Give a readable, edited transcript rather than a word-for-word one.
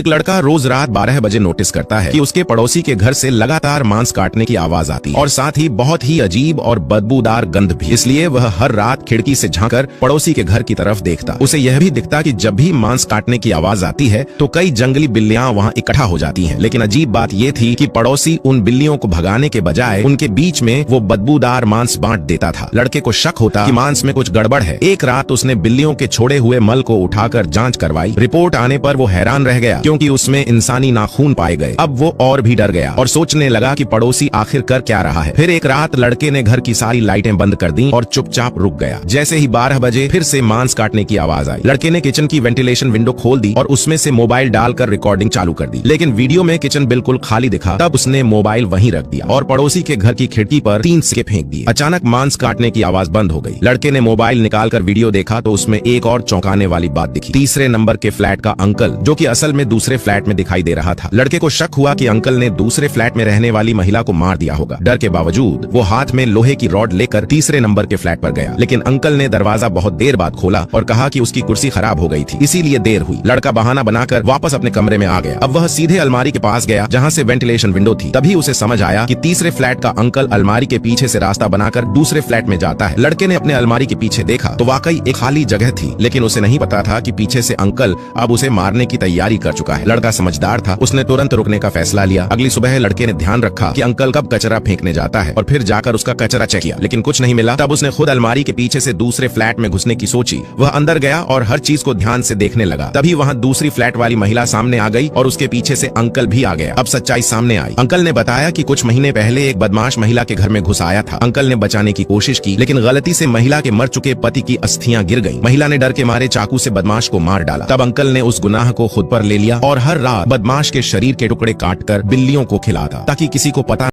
एक लड़का रोज रात 12 बजे नोटिस करता है कि उसके पड़ोसी के घर से लगातार मांस काटने की आवाज आती है और साथ ही बहुत ही अजीब और बदबूदार गंध भी। इसलिए वह हर रात खिड़की से झांककर पड़ोसी के घर की तरफ देखता। उसे यह भी दिखता कि जब भी मांस काटने की आवाज आती है तो कई जंगली बिल्लियां वहां इकट्ठा हो जाती हैं। लेकिन अजीब बात यह थी कि पड़ोसी उन बिल्लियों को भगाने के बजाय उनके बीच में वो बदबूदार मांस बांट देता था। लड़के को शक होता कि मांस में कुछ गड़बड़ है। एक रात उसने बिल्लियों के छोड़े हुए मल को उठाकर जांच करवाई। रिपोर्ट आने पर वो हैरान रह गया क्योंकि उसमें इंसानी नाखून पाए गए। अब वो और भी डर गया और सोचने लगा कि पड़ोसी आखिर कर क्या रहा है। फिर एक रात लड़के ने घर की सारी लाइटें बंद कर दी और चुपचाप रुक गया। जैसे ही 12 बजे फिर से मांस काटने की आवाज आई। लड़के ने किचन की वेंटिलेशन विंडो खोल दी और उसमें से मोबाइल डालकर रिकॉर्डिंग चालू कर दी। लेकिन वीडियो में किचन बिल्कुल खाली दिखा। तब उसने मोबाइल वहीं रख दिया और पड़ोसी के घर की खिड़की पर 3 सिक्के फेंक दिए। अचानक मांस काटने की आवाज बंद हो गई। लड़के ने मोबाइल निकालकर वीडियो देखा तो उसमें एक और चौंकाने वाली बात दिखी। तीसरे नंबर के फ्लैट का अंकल, जो कि असल में दूसरे फ्लैट में दिखाई दे रहा था। लड़के को शक हुआ कि अंकल ने दूसरे फ्लैट में रहने वाली महिला को मार दिया होगा। डर के बावजूद वो हाथ में लोहे की रॉड लेकर तीसरे नंबर के फ्लैट पर गया। लेकिन अंकल ने दरवाजा बहुत देर बाद खोला और कहा कि उसकी कुर्सी खराब हो गई थी, इसीलिए देर हुई। लड़का बहाना बनाकर वापस अपने कमरे में आ गया। अब वह सीधे अलमारी के पास गया जहाँ से वेंटिलेशन विंडो थी। तभी उसे समझ आया कि तीसरे फ्लैट का अंकल अलमारी के पीछे से रास्ता बनाकर दूसरे फ्लैट में जाता है। लड़के ने अपने अलमारी के पीछे देखा तो वाकई एक खाली जगह थी, लेकिन उसे नहीं पता था कि पीछे से अंकल अब उसे मारने की तैयारी कर चुका है। लड़का समझदार था, उसने तुरंत रुकने का फैसला लिया। अगली सुबह लड़के ने ध्यान रखा कि अंकल कब कचरा फेंकने जाता है और फिर जाकर उसका कचरा चेक किया, लेकिन कुछ नहीं मिला। तब उसने खुद अलमारी के पीछे से दूसरे फ्लैट में घुसने की सोची। वह अंदर गया और हर चीज को ध्यान से देखने लगा। तभी वहां दूसरी फ्लैट वाली महिला सामने आ गई और उसके पीछे से अंकल भी आ गया। अब सच्चाई सामने आई। अंकल ने बताया कि कुछ महीने पहले एक बदमाश महिला के घर में घुस आया था। अंकल ने बचाने की कोशिश की, लेकिन गलती से महिला के मर चुके पति की अस्थियां गिर गईं। महिला ने डर के मारे चाकू से बदमाश को मार डाला। तब अंकल ने उस गुनाह को खुद पर ले लिया और हर रात बदमाश के शरीर के टुकड़े काटकर बिल्लियों को खिलाता ताकि किसी को पता